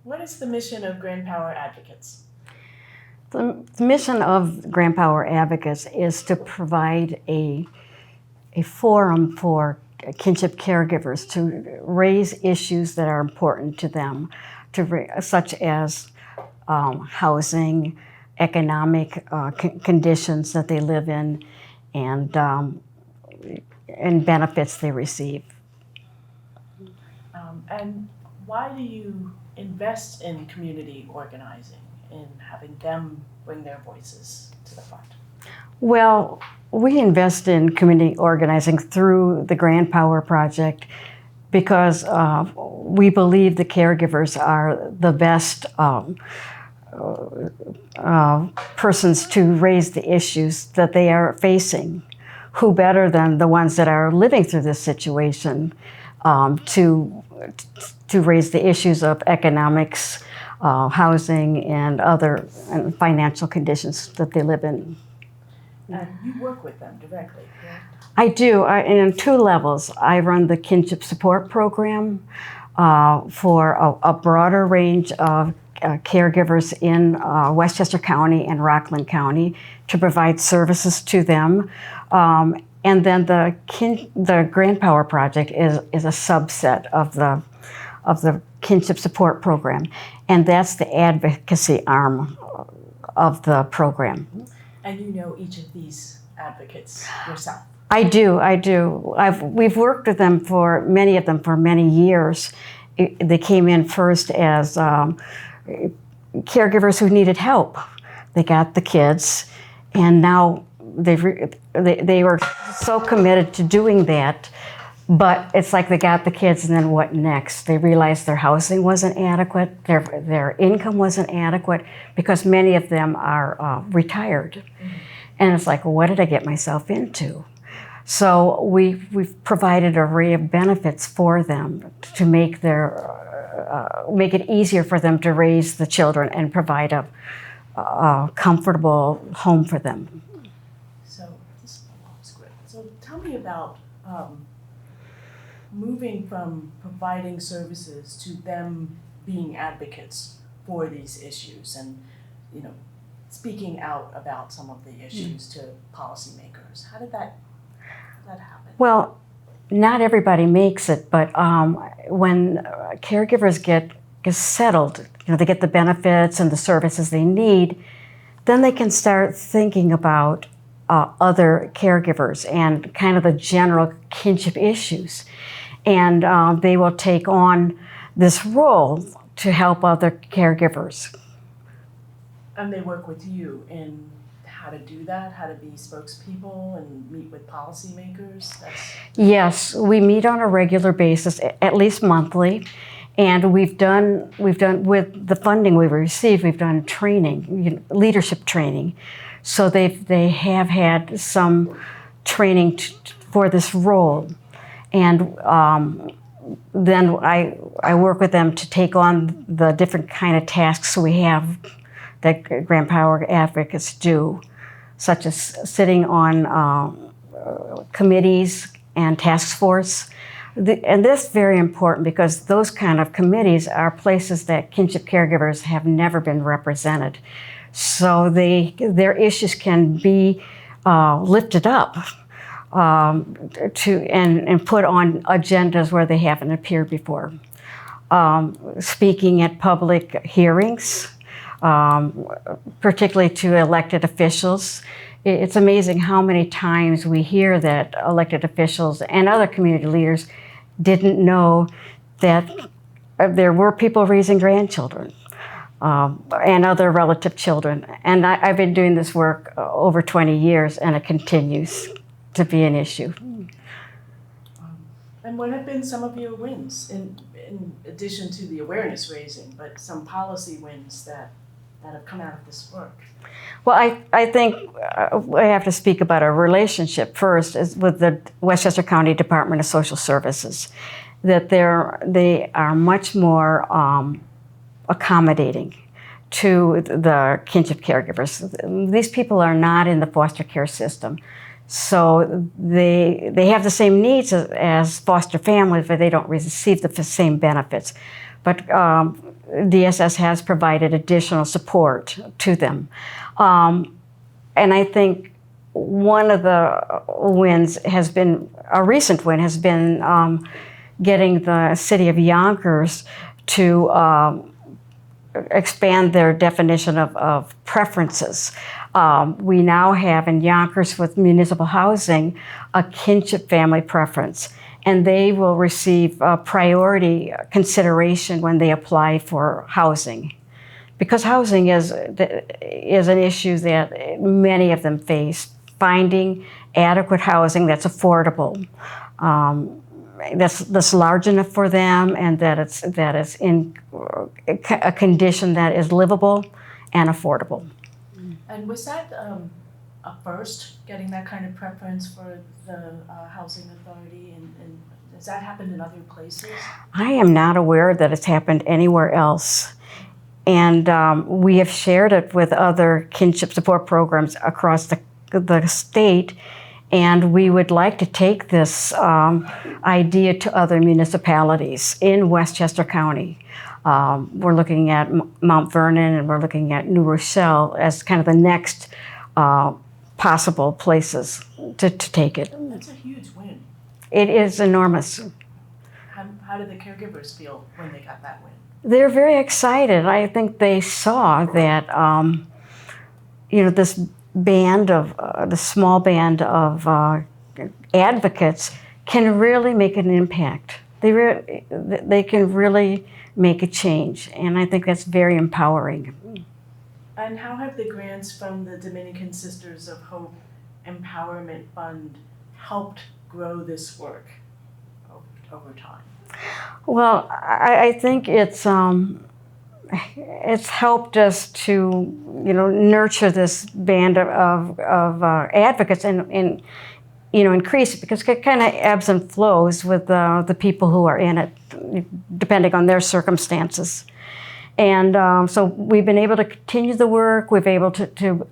What is the mission of GrandPower Advocates? The mission of GrandPower Avocates is to provide a forum for kinship caregivers to raise issues that are important to them, such as housing, economic conditions that they live in, and benefits they receive. And why do you invest in community organizing, in having them bring their voices to the front? Well, we invest in community organizing through the GrandPower Project because we believe the caregivers are the best persons to raise the issues that they are facing. Who better than the ones that are living through this situation to raise the issues of economics, housing, and other financial conditions that they live in. And you work with them directly, correct? I do, and in 2 levels. I run the Kinship support program for a broader range of caregivers in Westchester County and Rockland County to provide services to them. And then the GrandPower Project is a subset of the Kinship support program, and that's the advocacy arm of the program. And you know each of these advocates yourself? I do. We've worked with them many of them for many years. They came in first as caregivers who needed help. They got the kids, and now they were so committed to doing that, but it's like they got the kids, and then what next? They realized their housing wasn't adequate, their income wasn't adequate, because many of them are retired. Mm-hmm. And it's like, well, what did I get myself into? So we've provided an array of benefits for them to make it easier for them to raise the children and provide a comfortable home for them. So this is a long script. So tell me about moving from providing services to them being advocates for these issues, and speaking out about some of the issues to policymakers. How did that happen? Well, not everybody makes it, but when caregivers get settled, they get the benefits and the services they need, then they can start thinking about other caregivers and kind of the general kinship issues. And they will take on this role to help other caregivers. And they work with you in how to do that, how to be spokespeople and meet with policymakers? Yes, we meet on a regular basis, at least monthly. And we've done with the funding we've received, we've done training, leadership training. So they have had some training for this role. And then I work with them to take on the different kind of tasks we have that GrandPower Advocates do, such as sitting on committees and task force. And this is very important because those kind of committees are places that kinship caregivers have never been represented. So their issues can be lifted up and put on agendas where they haven't appeared before. Speaking at public hearings, particularly to elected officials. It's amazing how many times we hear that elected officials and other community leaders didn't know that there were people raising grandchildren and other relative children. And I've been doing this work over 20 years, and it continues to be an issue. And what have been some of your wins, in addition to the awareness raising, but some policy wins that have come out of this work? Well, I think I have to speak about our relationship first is with the Westchester County Department of Social Services, that they are much more accommodating to the kinship caregivers. These people are not in the foster care system, so they have the same needs as foster families, but they don't receive the same benefits. But DSS has provided additional support to them. And I think one of the wins has been, a recent win has been getting the city of Yonkers to expand their definition of preferences. We now have in Yonkers with municipal housing a kinship family preference, and they will receive priority consideration when they apply for housing. Because housing is an issue that many of them face, finding adequate housing that's affordable, that's large enough for them, and that it's in a condition that is livable and affordable. And was that a first, getting that kind of preference for the housing authority, and has that happened in other places? I am not aware that it's happened anywhere else. And we have shared it with other kinship support programs across the state, and we would like to take this idea to other municipalities in Westchester County. We're looking at Mount Vernon, and we're looking at New Rochelle as kind of the next possible places to take it. That's a huge win. It is enormous. How did the caregivers feel when they got that win? They're very excited. I think they saw that, this band of, the small band of advocates can really make an impact. They can really make a change, and I think that's very empowering. And how have the grants from the Dominican Sisters of Hope Empowerment Fund helped grow this work over time? Well, I think it's helped us to nurture this band of advocates and increase it, because it kind of ebbs and flows with the people who are in it, depending on their circumstances. And so we've been able to continue the work. We've been able to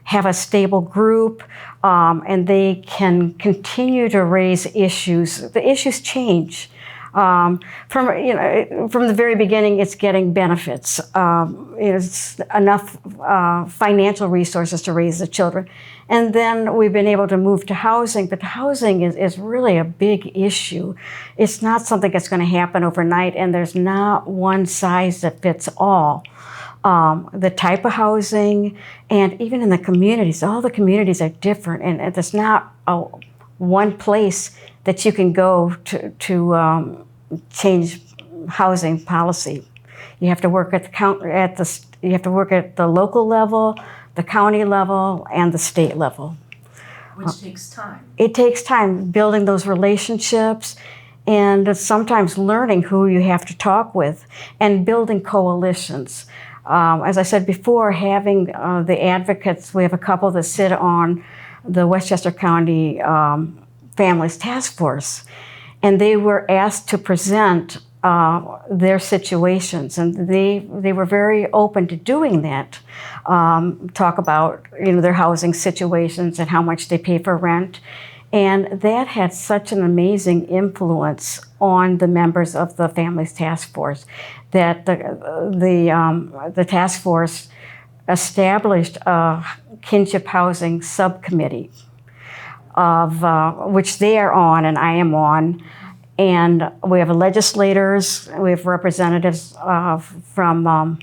have a stable group, and they can continue to raise issues. The issues change. From the very beginning, it's getting benefits. It's enough financial resources to raise the children. And then we've been able to move to housing, but housing is really a big issue. It's not something that's going to happen overnight, and there's not one size that fits all. The type of housing, and even in the communities, all the communities are different, and there's not one place that you can go to change housing policy. You have to work at the local level, the county level, and the state level. Which takes time. It takes time building those relationships, and sometimes learning who you have to talk with, and building coalitions. As I said before, having the advocates, we have a couple that sit on the Westchester County Families Task Force, and they were asked to present their situations, and they were very open to doing that. Talk about their housing situations and how much they pay for rent, and that had such an amazing influence on the members of the Families Task Force that the task force established a kinship housing subcommittee, of which they are on and I am on. And we have legislators, we have representatives from a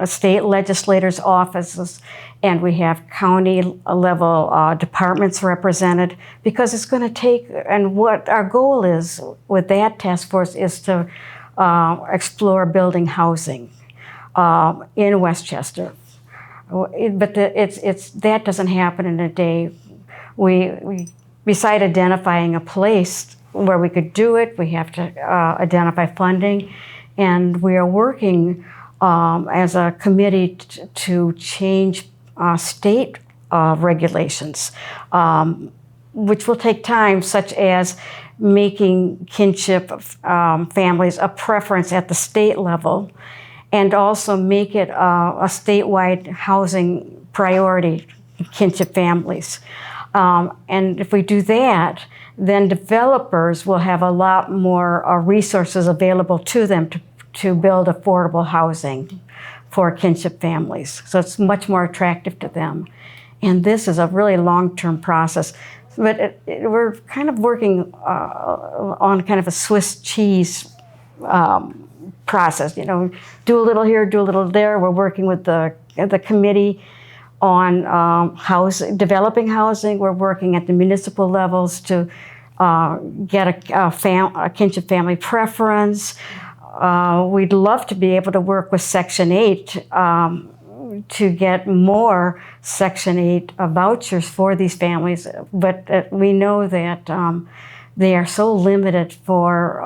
state legislators' offices, and we have county level departments represented, because it's going to take, and what our goal is with that task force is to explore building housing in Westchester. But that doesn't happen in a day. We beside identifying a place where we could do it, we have to identify funding, and we are working as a committee to change state regulations, which will take time, such as making kinship families a preference at the state level, and also make it a statewide housing priority, kinship families. And if we do that, then developers will have a lot more resources available to them to build affordable housing for kinship families. So it's much more attractive to them. And this is a really long-term process. But we're kind of working on kind of a Swiss cheese process. You know, do a little here, do a little there. We're working with the committee on developing housing. We're working at the municipal levels to get a kinship family preference. We'd love to be able to work with Section 8 to get more Section 8 vouchers for these families, but we know that they are so limited for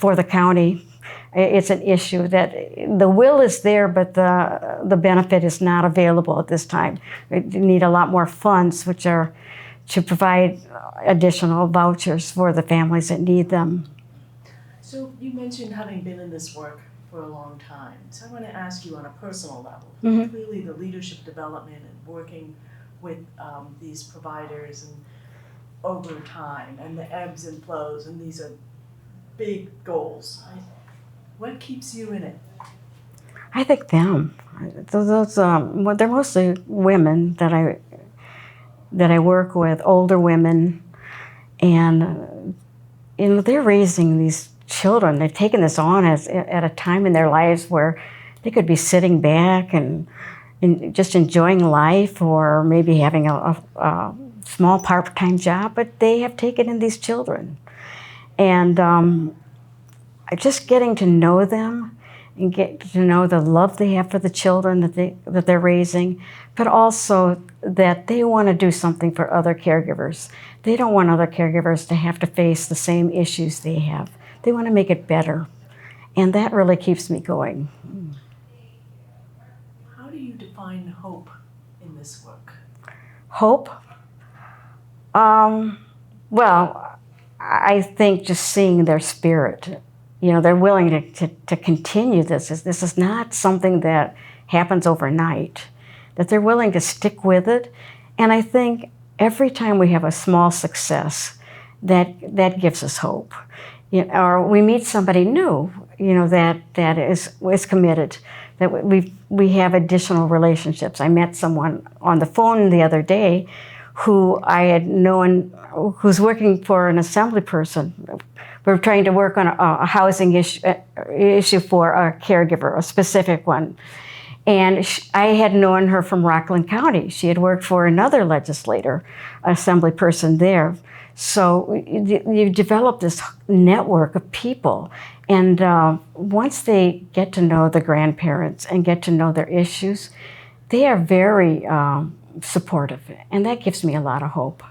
the county. It's an issue that the will is there, but the benefit is not available at this time. We need a lot more funds, which are to provide additional vouchers for the families that need them. So you mentioned having been in this work for a long time. So I want to ask you on a personal level, clearly the leadership development and working with these providers and over time and the ebbs and flows, and these are big goals. What keeps you in it? I think them. Well, they're mostly women that I work with, older women, and they're raising these children. They've taken this on at a time in their lives where they could be sitting back and just enjoying life, or maybe having a small part-time job, but they have taken in these children. And just getting to know them and get to know the love they have for the children that they're raising, but also that they want to do something for other caregivers. They don't want other caregivers to have to face the same issues they have. They want to make it better. And that really keeps me going. How do you define hope in this work? Hope? Well, I think just seeing their spirit. You know, they're willing to continue this. This is not something that happens overnight, that they're willing to stick with it. And I think every time we have a small success, that gives us hope. You know, or we meet somebody new, you know, that is committed, that we have additional relationships. I met someone on the phone the other day who I had known, who's working for an assembly person. We're trying to work on a housing issue for a caregiver, a specific one. And I had known her from Rockland County. She had worked for another legislator, assembly person there. So you develop this network of people. And once they get to know the grandparents and get to know their issues, they are very supportive. And that gives me a lot of hope.